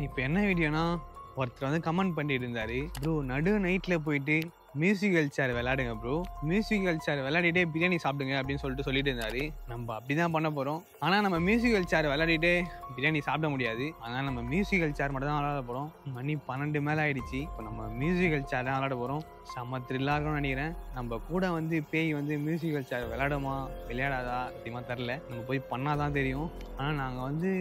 இப்போ என்ன வீடியோனா, ஒருத்தர் வந்து கமெண்ட் பண்ணிட்டு இருந்தாரு, ப்ரோ நடு நைட்ல போயிட்டு மியூசிக்கல் சேர் விளையாடுங்க ப்ரோ, மியூசிக்கல் சேர் விளையாடிட்டே பிரியாணி சாப்பிடுங்க அப்படின்னு சொல்லிட்டு இருந்தாரு. நம்ம அப்படிதான் பண்ண போறோம். ஆனா நம்ம மியூசிக்கல் சேர் விளையாடிட்டே பிரியாணி சாப்பிட முடியாது. அதனால நம்ம மியூசிக்கல் சேர் மட்டும் தான் விளையாட போறோம். மணி 12 மேல ஆயிடுச்சு. இப்போ நம்ம மியூசிக்கல் சேர் தான் விளையாட போறோம். செம்ம த்ரில்லா இருக்கும்னு நினைக்கிறேன். நம்ம கூட வந்து பேய் வந்து மியூசிக்கல் சேர் விளையாடுமா விளையாடாதா சத்தியமா தெரில. நம்ம போய் பண்ணாதான் தெரியும். ஆனா நாங்க வந்து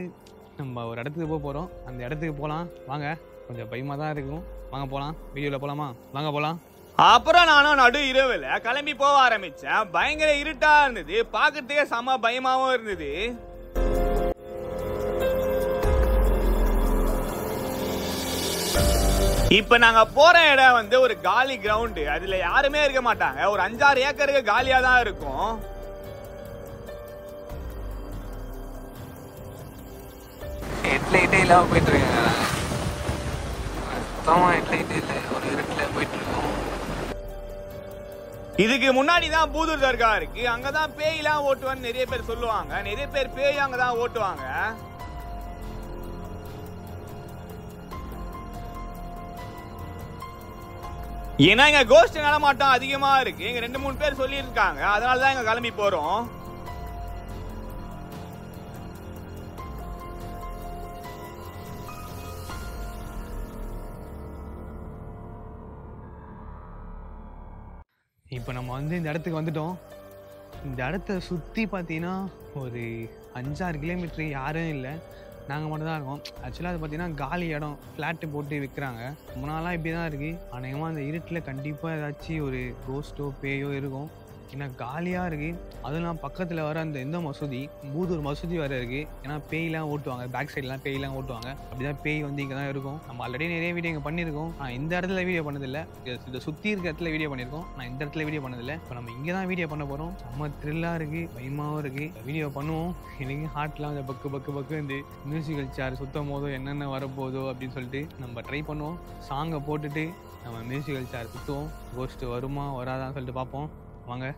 நம்ம ஒரு இடத்துக்கு போறோம். அந்த இடத்துக்கு போகலாம் வாங்க. கொஞ்சம் பயமா தான் இருக்கும். வாங்க போகலாம். வீடியோல போலாமா? வாங்க போகலாம். அப்புறம் நானும் நடு இரவுல கிளம்பி போக ஆரம்பிச்சேன். பயங்கர இருட்டா இருந்தது, பாக்கிறதுக்கே செம பயமாவும் இருந்தது. இப்ப நாங்க போற இடம் வந்து ஒரு காலி கிரவுண்ட். அதுல யாருமே இருக்க மாட்டாங்க. ஒரு 5-6 ஏக்கருக்கு காலியா தான் இருக்கும். ஹெட்லைட்டே இல்லாம போயிட்டு இருக்காங்க. சுத்தமா ஹெட்லைட்டே இல்லை, ஒரு இருட்டுல போயிட்டு இருக்கோம். இதுக்கு முன்னாடி தான் பூதூர் தர்கா இருக்கு. அங்கதான் பேய்லாம் ஓட்டுவான்னு நிறைய பேர் சொல்லுவாங்க. நிறைய பேர் பேய் அங்கதான் ஓட்டுவாங்க. ஏன்னா இங்க கோஸ்ட் நடமாட்டம் அதிகமா இருக்கு. இங்க 2-3 பேர் சொல்லி இருக்காங்க. அதனாலதான் இங்க கிளம்பி போறோம். இப்போ நம்ம வந்து இந்த இடத்துக்கு வந்துட்டோம். இந்த இடத்த சுற்றி பார்த்தீங்கன்னா ஒரு 5-6 கிலோமீட்டர் யாரும் இல்லை, நாங்கள் மட்டும் தான் இருக்கோம். ஆக்சுவலாக அது பார்த்தீங்கன்னா காலி இடம், ஃப்ளாட்டு போட்டு விற்கிறாங்க. ரொம்ப நாளாக இப்படி தான் இருக்குது. அநேகமாக அந்த இருட்டில் கண்டிப்பாக ஏதாச்சும் ஒரு கோஸ்ட்டோ பேயோ இருக்கும். ஏன்னா காலியாக இருக்குது. அதெல்லாம் பக்கத்தில் வர அந்த இந்த மசூதி, பூதூர் மசூதி வேறு இருக்குது. ஏன்னா பேய்லாம் ஓட்டுவாங்க, பேக் சைட்லாம் பேய்லாம் ஓட்டுவாங்க. அப்படிதான் பேய் வந்து இங்கே தான் இருக்கும். நம்ம ஆல்ரெடி நிறைய வீடியோ இங்கே பண்ணியிருக்கோம். நான் இந்த இடத்துல வீடியோ பண்ணதில்லை. இதை சுற்றி இருக்க இடத்துல வீடியோ பண்ணியிருக்கோம். நான் இந்த இடத்துல வீடியோ பண்ணதில்லை. இப்போ நம்ம இங்கே தான் வீடியோ பண்ண போகிறோம். செம்ம த்ரில்லாக இருக்குது, பயமாகவும் இருக்குது. வீடியோ பண்ணுவோம். எனக்கு ஹார்ட்லாம் அந்த பக்கு இந்த மியூசிக்கல் சேர் சுத்தம் போதோ என்னென்ன வரப்போதோ அப்படின்னு சொல்லிட்டு நம்ம ட்ரை பண்ணுவோம். சாங்கை போட்டுட்டு நம்ம மியூசிக்கல் சேர் சுற்றுவோம். கோஸ்ட்டு வருமா வராதான்னு சொல்லிட்டு பார்ப்போம். வாங்க.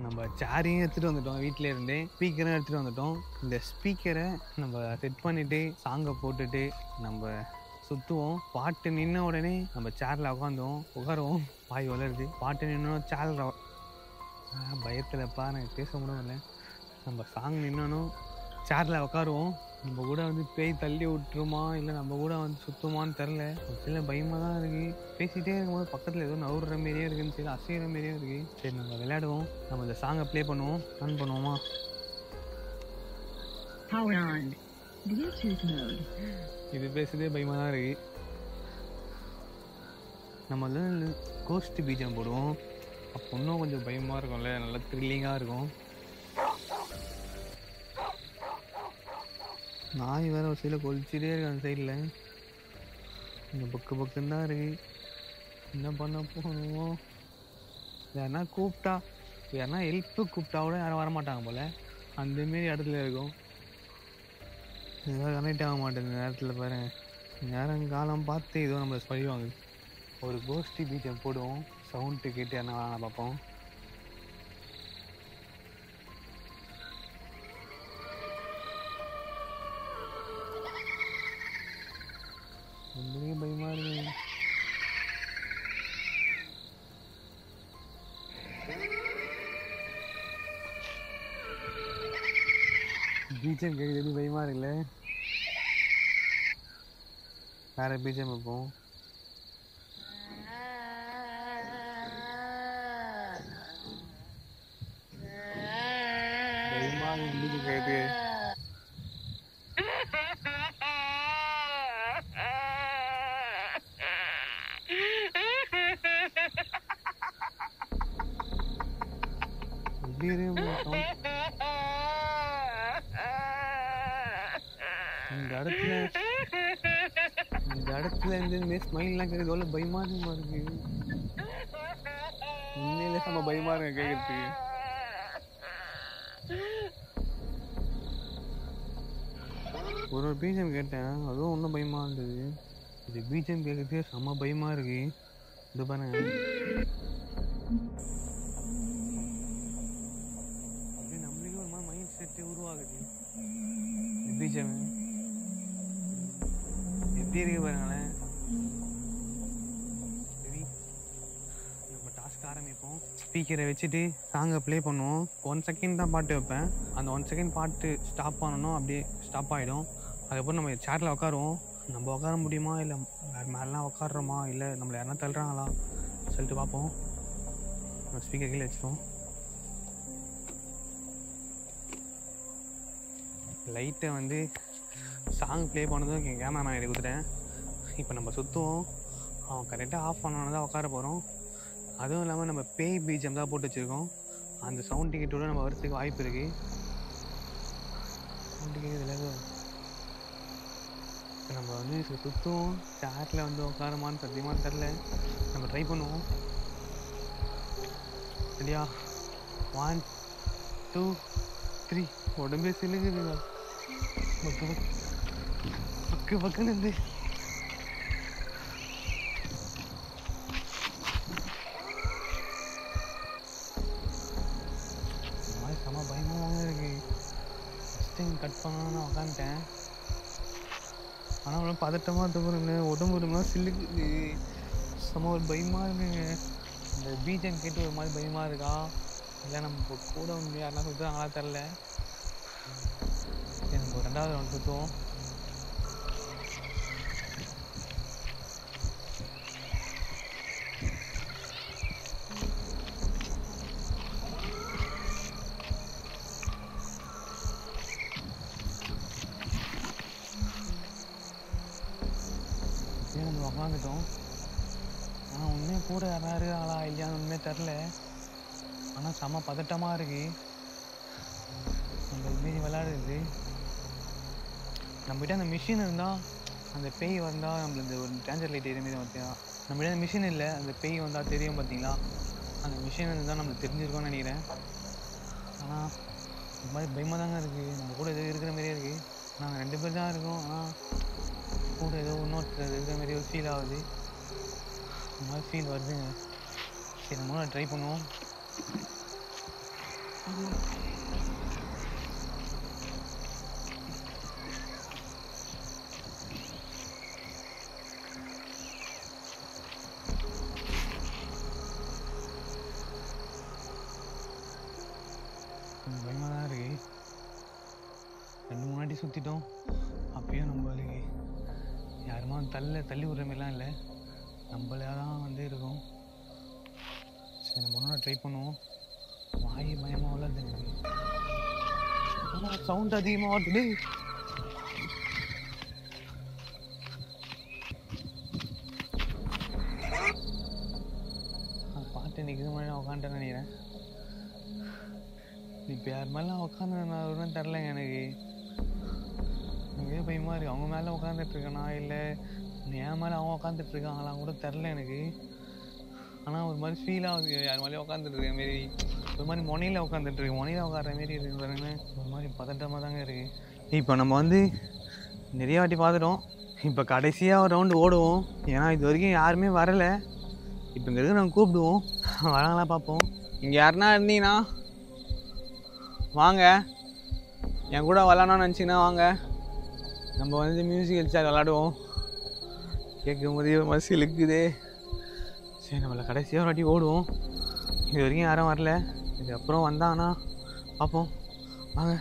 நம்ம சேரையும் எடுத்துகிட்டு வந்துட்டோம். வீட்டிலே இருந்தே ஸ்பீக்கரும் எடுத்துகிட்டு வந்துட்டோம். இந்த ஸ்பீக்கரை நம்ம செட் பண்ணிவிட்டு சாங்கை போட்டுட்டு நம்ம சுற்றுவோம். பாட்டு நின்ன உடனே நம்ம சேரில் உட்காருவோம். வாய் வளருது. பாட்டு நின்னோம் சேரில் பயத்தில்ப்பா எனக்கு பேச முடியல. நம்ம சாங் நின்னோம் சேரில் உட்காருவோம். நம்ம கூட வந்து பேய் தள்ளி விட்டுருமா இல்லை நம்ம கூட வந்து சுற்றுமான்னு தெரில. சில பயமாக தான் இருக்குது. பேசிகிட்டே இருக்கும்போது பக்கத்தில் ஏதோ நவுற மாரியே இருக்குன்னு சரி அசைகிற மாரியே இருக்குது. சரி நம்ம விளையாடுவோம். நம்ம இந்த சாங்கை ப்ளே பண்ணுவோம். ஆன் பண்ணுவோமா? இது பேசுதே பயமாக தான் இருக்குது. நம்ம வந்து கோஸ்ட் பீஜம் போடுவோம். அப்போ இன்னும் கொஞ்சம் பயமாக இருக்கும்ல, நல்லா த்ரில்லிங்காக இருக்கும். நாய் வேறு ஒரு சைடில் கொலிச்சிட்டே இருக்கு. அந்த சைடில் இந்த பக்குன்னு தான் இருக்குது. என்ன பண்ண போகணும்? யாருன்னா கூப்பிட்டா, யாருன்னா ஹெல்ப்பு கூப்பிட்டா கூட யாரும் வரமாட்டாங்க போல். அந்தமாரி இடத்துல இருக்கும். ஏதாவது கனெக்ட் ஆக மாட்டேங்குது நேரத்தில் பாருங்க. நேரம் காலம் பார்த்து ஏதோ நம்மளை சொல்லுவாங்க. ஒரு கோஸ்டி பீச்சை போடுவோம். சவுண்டு கேட்டு என்ன வேணாம் பார்ப்போம். ரொம்பவே பயமா இருக்கு. பீச்சம் கேட்குறது பயமா இருக்குல்ல. வேற பீச்சம் வைப்போம். பயமா பீச்சம் கேட்குது. இந்த இடத்துல இருந்து ஸ்மைல்லாம் கேட்குறது எவ்வளோ பயமா இருக்கு. உண்மையிலே நம்ம பயமா இருக்கு கேட்கறதுக்கு. ஒரு பீஜம் கேட்டேன், அதுவும் ஒன்றும் பயமா இருந்தது. இது பீஜம் கேட்கறதுக்கு செம்ம பயமா இருக்கு. இது பாருங்க, அப்படியே நம்மளுக்கே ஒரு மாதிரி மைண்ட் செட்டு உருவாகுது. பீஜம் எப்படி இருக்கு பாருங்களேன். சரி, நம்ம டாஸ்க் ஆரம்பிப்போம். ஸ்பீக்கரை வச்சுட்டு சாங்கை ப்ளே பண்ணுவோம். 1 செகண்ட் தான் பாட்டு வைப்பேன். அந்த 1 செகண்ட் பாட்டு ஸ்டாப் பண்ணணும், அப்படியே ஸ்டாப் ஆகிடும். அதுக்கப்புறம் நம்ம சேரில் உட்காருவோம். நம்ம உட்கார முடியுமா, இல்லை வேறு மேலாம் உட்காடுறோமா, இல்லை நம்மளை யாருனா தள்ளுறாங்களா சொல்லிட்டு பார்ப்போம். ஸ்பீக்கர் கீழே வச்சுருவோம். லைட்டை வந்து சாங் ப்ளே பண்ணதும் என் கேமராமேன் எடுத்து கொடுத்துட்டேன். இப்போ நம்ம சுற்றுவோம். அவன் கரெக்டாக ஆஃப் பண்ணோன்னு தான் உட்கார போகிறோம். அதுவும் இல்லாமல் நம்ம பேய் பீஜம் தான் போட்டு வச்சுருக்கோம். அந்த சவுண்ட் டிக்கெட்டோட நம்ம வரத்துக்கு வாய்ப்பு இருக்குது. சவுண்ட் டிக்கெட் இதில் நம்ம வந்து சுற்றுவோம். சேரில் வந்து உட்காரமான்னு சத்தியமாக தெரில. நம்ம ட்ரை பண்ணுவோம். சரியா? 1 2 3. உடம்பே சிலுகுதுங்க. பக்குன்னு இருந்து செம பயமாக இருக்கு. ஃபஸ்ட் டைம் கட் பண்ணணும்னு நான் உட்காந்துட்டேன். ஆனால் அவ்வளோ பதட்டமாக தூக்குறேன்னு உடம்பு ஒரு மாதிரி சில்லுக்குது. செம ஒரு பயமாக இருக்குங்க. இந்த பீஜன் கேட்டு ஒரு மாதிரி பயமாக இருக்கா, இல்லை நம்ம இப்போ கூட வந்து யாரெல்லாம் சுற்றுறாங்களா தெரில. எனக்கு ஒரு 2வது ரவுண்ட் சுற்றுவோம். நம்ம உட்காந்துட்டோம். ஆனால் உண்மையே கூட யாரா இருக்காங்களா இல்லையான்னு உண்மையே தெரில. ஆனால் செம்ம பதட்டமாக இருக்குது. நம்ம மீறி விளையாடுறது. நம்மகிட்ட அந்த மிஷின் இருந்தால் அந்த பேய் வந்தால் நம்மள இந்த ஒரு டேஞ்சர் லைட் எதுவுமே பார்த்தியா. நம்மகிட்ட அந்த மிஷின் இல்லை, அந்த பேய் வந்தால் தெரியும் பார்த்தீங்களா. அந்த மிஷின் இருந்தால் நம்மளுக்கு தெரிஞ்சிருக்கோன்னு நினைக்கிறேன். ஆனால் இந்த மாதிரி பயமாக தாங்க இருக்குது. நம்ம கூட எதோ இருக்கிற மாதிரியே இருக்குது. நாங்கள் 2 பேர் தான் இருக்கோம். ஆனால் கூட ஏதோ இன்னொருத்தர் இருக்கிற மாதிரி ஒரு ஃபீல் ஆகுது. இந்த மாதிரி ஃபீல் வருதுங்க. சரி, நம்ம ட்ரை பண்ணுவோம். பயமாக தான் இருக்குது. 2-3 வாட்டி சுற்றிட்டோம். அப்பயும் நம்மளுக்கு யாருமா தள்ளி விடுற மாதிரிலாம் இல்லை, நம்மளே தான் வந்து இருக்கோம். சரி, நம்ம ஒன்றா ட்ரை பண்ணுவோம். வாய் பயமாக உள்ளது. ஆனால் சவுண்ட் அதிகமாக வருது. பாட்டு நிற்கிது மாதிரி நான் உட்காந்துட்டேன்னு நினைக்கிறேன். இப்போ யார் மேலாம் உட்காந்துன்னு தெரிலங்க எனக்கு. எனக்கு பயமாக இருக்குது. அவங்க மேலே உட்காந்துட்ருக்கேனா இல்லை என் மேலே அவங்க உட்காந்துட்ருக்காங்களாம் கூட தெரில எனக்கு. ஆனால் ஒரு மாதிரி ஃபீல் ஆகுது. யார் மேலேயும் உட்காந்துட்ருக்க மாரி, ஒரு மாதிரி மொனையில் உட்காந்துட்ருக்கு. மொனையில் உட்கார மாரி இருக்குது பாருங்க. ஒரு மாதிரி பதட்டமாக தாங்க இருக்குது. இப்போ நம்ம வந்து நிறைய வாட்டி பார்த்துட்டோம். இப்போ கடைசியாக ஒரு ரவுண்டு ஓடுவோம். ஏன்னா இது வரைக்கும் யாருமே வரலை. இப்போ இங்கே இருக்க நாங்கள் கூப்பிடுவோம், வராங்களா பார்ப்போம். இங்கே யாருன்னா இருந்தீங்கன்னா வாங்க, என் கூட விளாட்ணுன்னு நினச்சிங்கன்னா வாங்க. நம்ம வந்து மியூசிக்கல் சேர் விளாடுவோம். கேட்கும் போதே ஒரு மனசு இழுக்குதே. சரி, நம்மளை கடைசியாக ஒரு வாட்டி ஓடுவோம். இது வரைக்கும் யாரும் வரல. இதுக்கப்புறம் வந்தாங்கன்னா பார்ப்போம். வாங்க.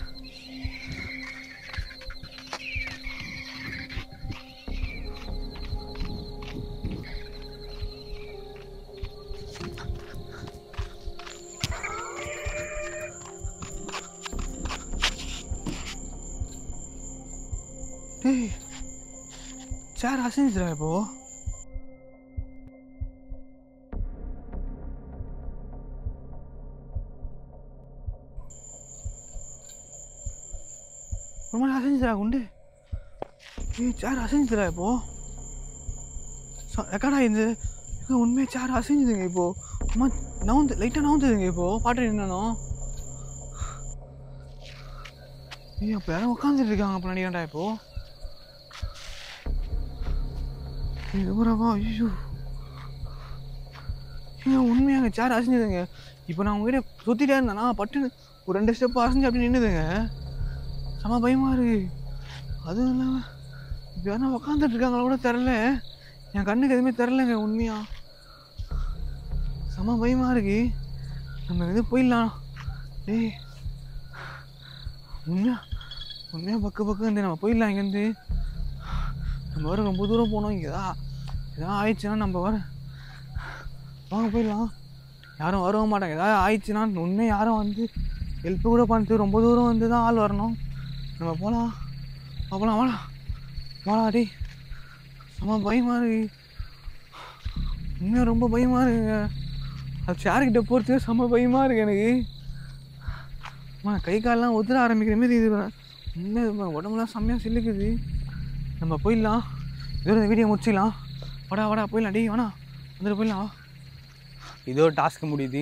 டேய், சேர் அசைஞ்சிடா இப்போ. ஒரு மாதிரி அசைஞ்சிடா உண்டு. சேர் அசைஞ்சிடா இப்போ. ரெக்கார்டா இந்த உண்மையாக சேர் அசைஞ்சுதுங்க இப்போ. அம்மா லைட்டாக நவுந்துதுங்க இப்போ. பாட்டு நின்னோம். அப்போ யாரும் உட்காந்துட்டு இருக்காங்க அப்போ நினைக்கிறேன்டா இப்போ. ஐயோ, உண்மையாங்க சேர் அசைஞ்சுதுங்க. இப்போ நான் உங்ககிட்ட சுற்றிட்டே இருந்தேன்னா பட்டுன்னு ஒரு 2 ஸ்டெப்பு அசைஞ்சு அப்படி நின்றுதுங்க. செம பயமாக இருக்கு. அதுவும் இல்லாமல் இப்போ யாரா உக்காந்துட்டு இருக்காங்களா கூட தெரில. என் கண்ணுக்கு எதுவுமே தெரிலங்க உண்மையா. செம பயமாக இருக்கு. நம்ம எது போயிடலாம். டேய் உண்மையாக பக்கு நம்ம போயிடலாம் இங்கேருந்து. நம்ம வர ரொம்ப தூரம் போனோம். இங்கே எதாவது ஆயிடுச்சுன்னா நம்ம வர வாங்க போயிடலாம். யாரும் வரவும் மாட்டாங்க. ஏதாவது ஆயிடுச்சுன்னா உண்மையாக யாரும் வந்து ஹெல்ப்பு கூட பண்ணிட்டு ரொம்ப தூரம் வந்து தான் ஆள் வரணும். நம்ம போகலாம் வாடா டே. செம்ம பயமாக இருக்கு. உண்மையாக ரொம்ப பயமாக இருக்குங்க. அது சேருக்கிட்ட போகிறதுக்கு செம்ம பயமாக இருக்குது எனக்கு. கை காலெலாம் ஒத்துற ஆரம்பிக்கிற மாரி இது உண்மையாக உடம்புலாம் செம்மையாக சில்லுக்குது. நம்ம போயிடலாம். இதோட இந்த வீடியோ முடிச்சிடலாம். வாடா போயிடலாம். டே வேணா வந்துட்டு போயிடலாம். இதோ டாஸ்க்கு முடியுது.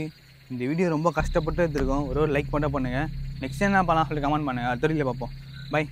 இந்த வீடியோ ரொம்ப கஷ்டப்பட்டு எடுத்துருக்கோம். ஒரு லைக் மட்டும் பண்ணுங்கள். நெக்ஸ்ட் என்ன பண்ணலாம் சொல்லி கமெண்ட் பண்ணுங்கள். அடுத்த வீடியோவில் பார்ப்போம். பை.